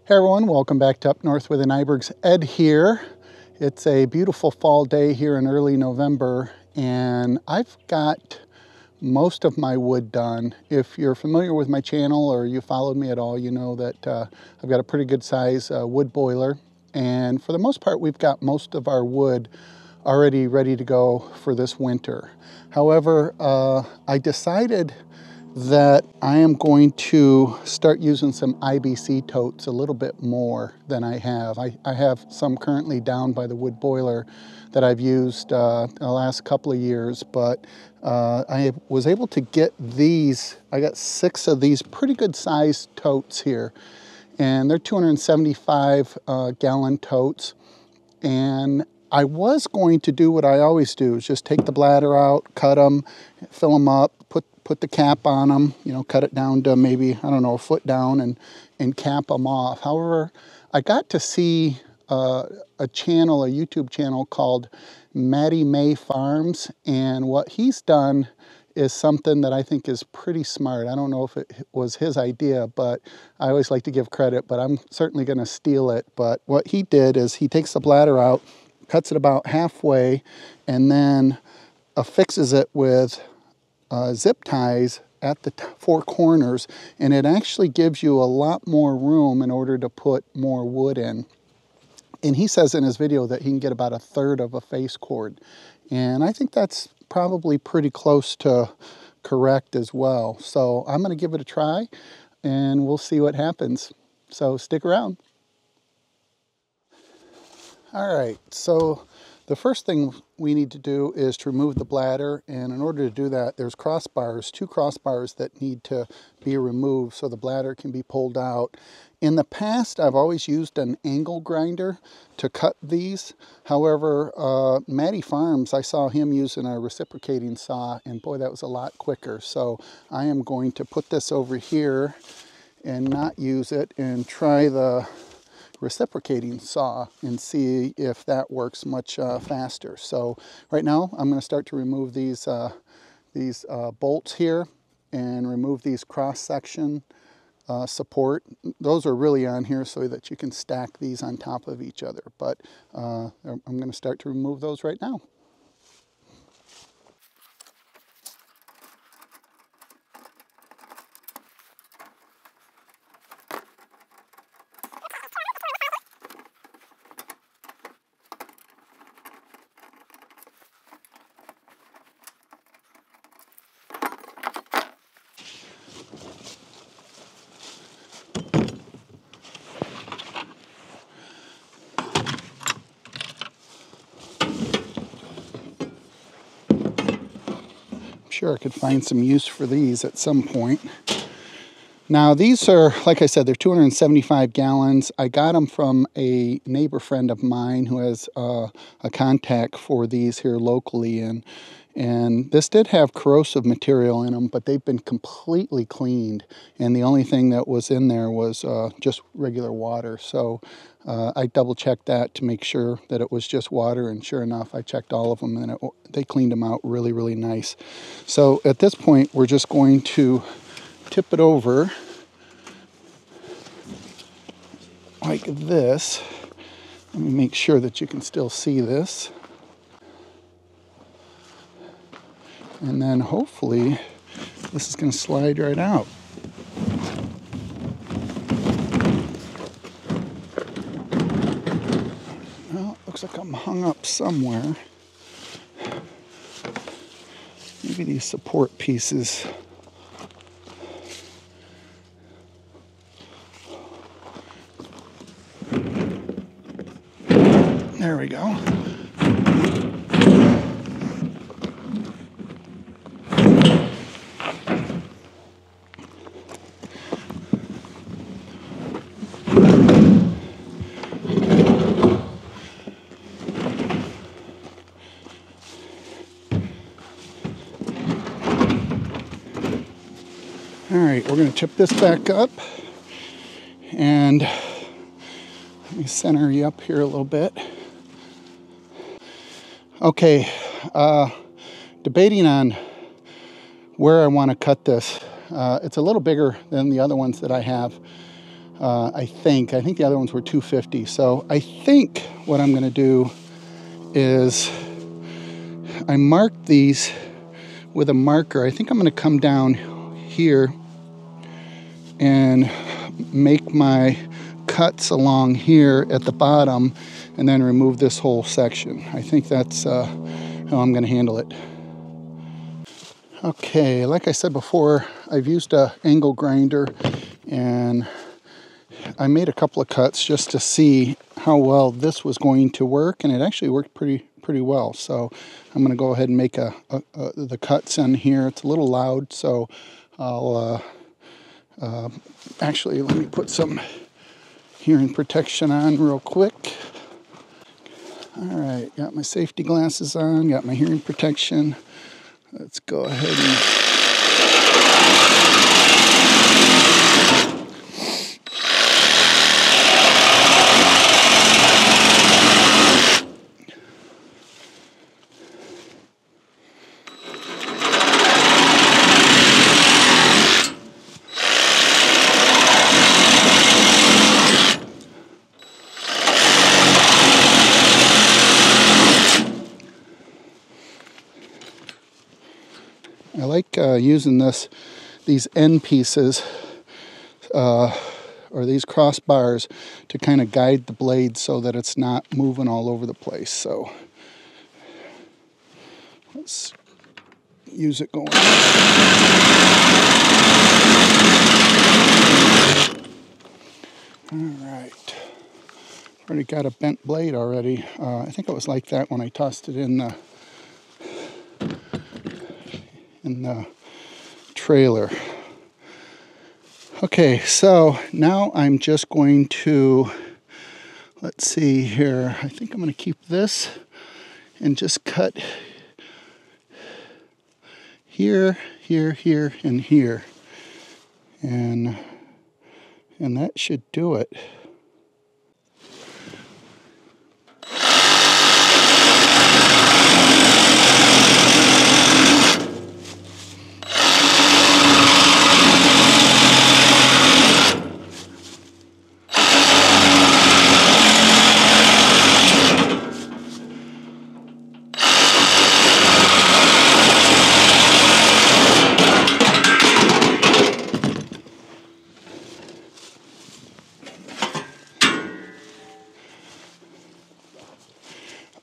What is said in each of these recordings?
Hey everyone, welcome back to Up North with the Nybergs. Ed here. It's a beautiful fall day here in early November, and I've got most of my wood done. If you're familiar with my channel or you followed me at all, you know that I've got a pretty good size wood boiler, and for the most part we've got most of our wood already ready to go for this winter. However, I decided that I am going to start using some IBC totes a little bit more than I have. I have some currently down by the wood boiler that I've used the last couple of years, but I was able to get these. I got 6 of these pretty good sized totes here, and they're 275 gallon totes. And I was going to do what I always do, is just take the bladder out, cut them, fill them up, put the cap on them, you know, cut it down to maybe, I don't know, a foot down and cap them off. However, I got to see a YouTube channel called Matty May Farms, and what he's done is something that I think is pretty smart. I don't know if it was his idea, but I always like to give credit, but I'm certainly going to steal it. But what he did is he takes the bladder out, cuts it about halfway, and then affixes it with zip ties at the 4 corners, and it actually gives you a lot more room in order to put more wood in. And he says in his video that he can get about 1/3 of a face cord, and I think that's probably pretty close to correct as well. So I'm going to give it a try and we'll see what happens. So stick around. All right, so the first thing we need to do is to remove the bladder, and in order to do that, there's crossbars, 2 crossbars that need to be removed so the bladder can be pulled out. In the past, I've always used an angle grinder to cut these. However, Matty Farms, I saw him using a reciprocating saw, and boy, that was a lot quicker. So I am going to put this over here and not use it and try the reciprocating saw and see if that works much faster. So right now I'm going to start to remove these bolts here and remove these cross-section support. Those are really on here so that you can stack these on top of each other, but I'm going to start to remove those right now. Sure, I could find some use for these at some point. Now these are, like I said, they're 275 gallons. I got them from a neighbor friend of mine who has a contact for these here locally, and this did have corrosive material in them, but they've been completely cleaned, and the only thing that was in there was just regular water. So I double checked that to make sure that it was just water, and sure enough, I checked all of them, and they cleaned them out really, really nice. So at this point, we're just going to tip it over like this. Let me make sure that you can still see this. And then hopefully this is going to slide right out. Well, it looks like I'm hung up somewhere. Maybe these support pieces. There we go. All right, we're going to tip this back up, and let me center you up here a little bit. Okay, debating on where I want to cut this. It's a little bigger than the other ones that I have. I think the other ones were 250. So I think what I'm going to do is I marked these with a marker. I think I'm going to come down here and make my cuts along here at the bottom and then remove this whole section. I think that's how I'm going to handle it. Okay, like I said before, I've used an angle grinder and I made a couple of cuts just to see how well this was going to work, and it actually worked pretty well. So I'm going to go ahead and make the cuts in here. It's a little loud, so I'll actually let me put some hearing protection on real quick. All right, got my safety glasses on, got my hearing protection. Let's go ahead and I like using these end pieces or these crossbars to kind of guide the blade so that it's not moving all over the place. So let's use it going. All right, already got a bent blade already. I think it was like that when I tossed it in the trailer. Okay, so now I'm just going to, let's see here, I think I'm going to keep this and just cut here, here, here, and here. And that should do it.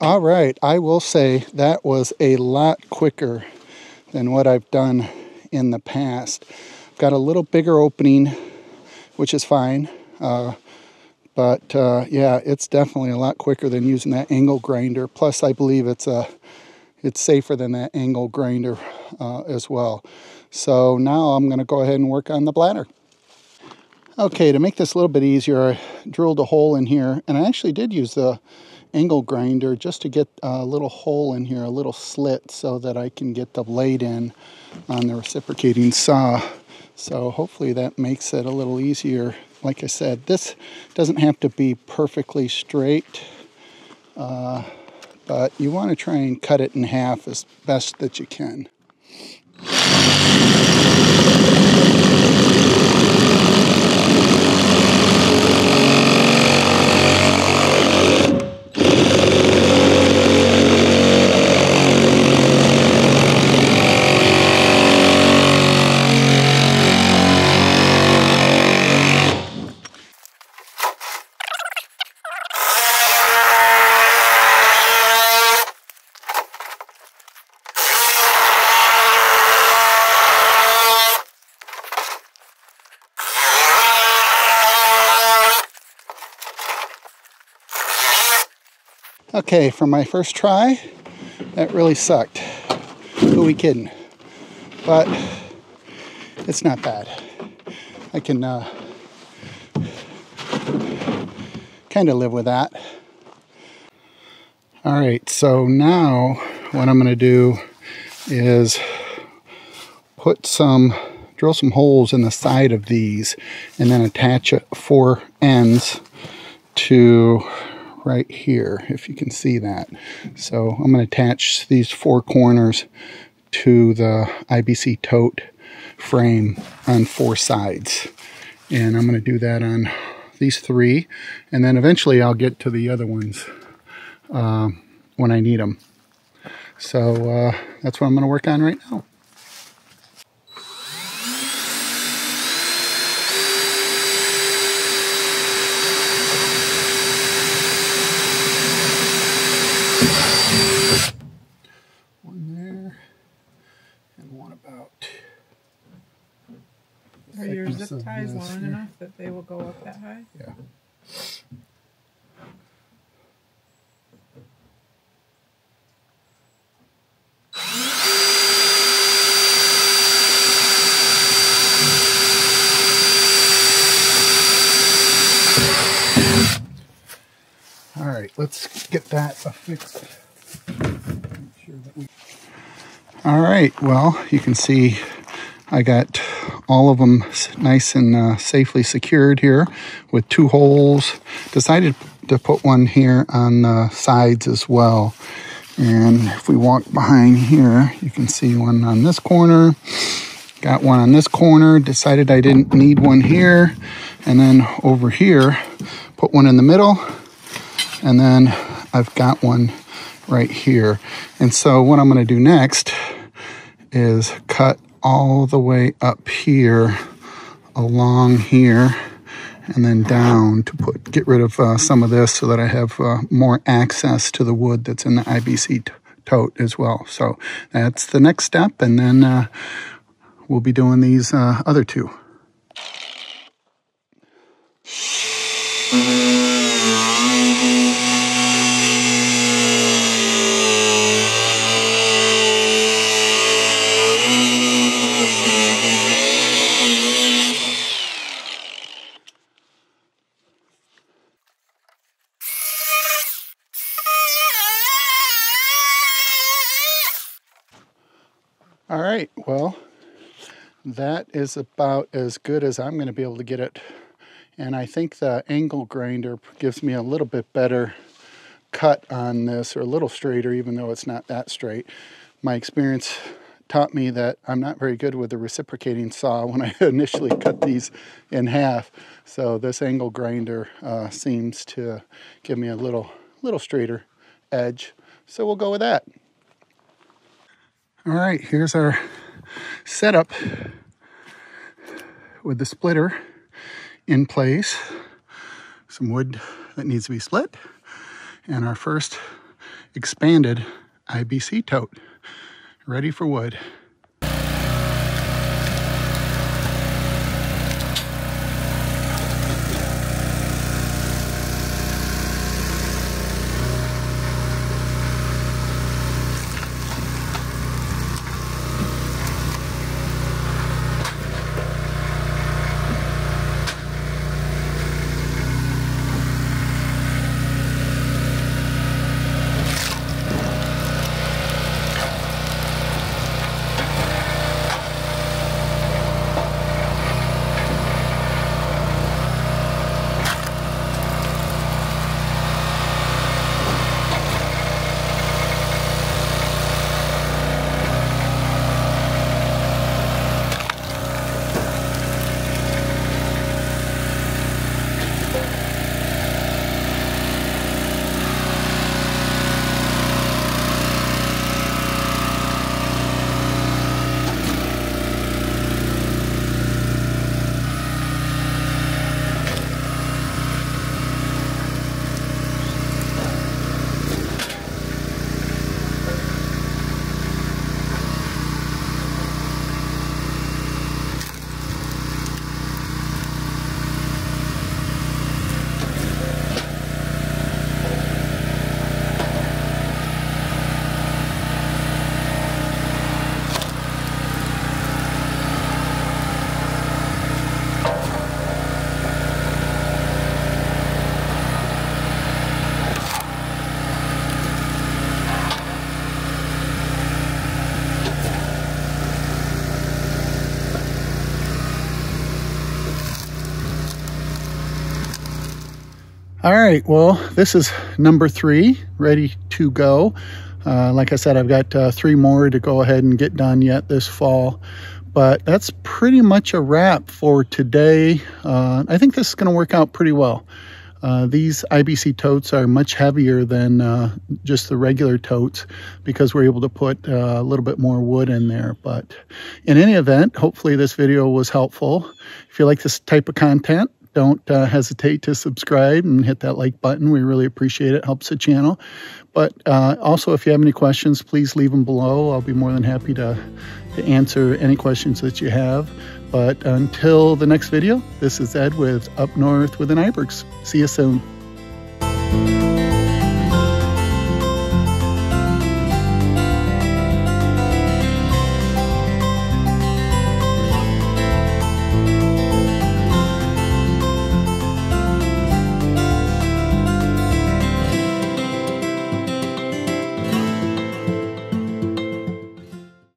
All right, I will say that was a lot quicker than what I've done in the past. I've got a little bigger opening, which is fine, but yeah, it's definitely a lot quicker than using that angle grinder. Plus, I believe it's safer than that angle grinder as well. So now I'm going to go ahead and work on the bladder. Okay, to make this a little bit easier, I drilled a hole in here, and I actually did use the angle grinder just to get a little hole in here, a little slit, so that I can get the blade in on the reciprocating saw. So hopefully that makes it a little easier. Like I said, this doesn't have to be perfectly straight, but you want to try and cut it in half as best that you can. Okay, for my first try, that really sucked. Who are we kidding? But it's not bad. I can kind of live with that. All right, so now what I'm going to do is drill some holes in the side of these and then attach 4 ends to right here, if you can see that. So I'm going to attach these 4 corners to the IBC Tote frame on 4 sides. And I'm going to do that on these 3. And then eventually I'll get to the other ones when I need them. So that's what I'm going to work on right now. One there, and one about. Are your zip ties long enough that they will go up that high? Yeah. All right, let's get that affixed. All right, well, you can see I got all of them nice and safely secured here with 2 holes. Decided to put one here on the sides as well. And if we walk behind here, you can see one on this corner. Got one on this corner. Decided I didn't need one here. And then over here, put one in the middle. And then I've got one right here. And so what I'm going to do next is cut all the way up here, along here, and then down to get rid of some of this so that I have more access to the wood that's in the IBC tote as well. So that's the next step, and then we'll be doing these other 2. All right, well, that is about as good as I'm going to be able to get it. And I think the angle grinder gives me a little bit better cut on this, or a little straighter, even though it's not that straight. My experience taught me that I'm not very good with the reciprocating saw when I initially cut these in half. So this angle grinder seems to give me a little straighter edge. So we'll go with that. All right, here's our setup with the splitter in place. Some wood that needs to be split. And our first expanded IBC tote, ready for wood. All right, well, this is number 3, ready to go. Like I said, I've got 3 more to go ahead and get done yet this fall. But that's pretty much a wrap for today. I think this is going to work out pretty well. These IBC totes are much heavier than just the regular totes because we're able to put a little bit more wood in there. But in any event, hopefully this video was helpful. If you like this type of content, don't hesitate to subscribe and hit that like button. We really appreciate it. Helps the channel. But also, if you have any questions, please leave them below. I'll be more than happy to answer any questions that you have. But until the next video, this is Ed with Up North with the Nybergs. See you soon.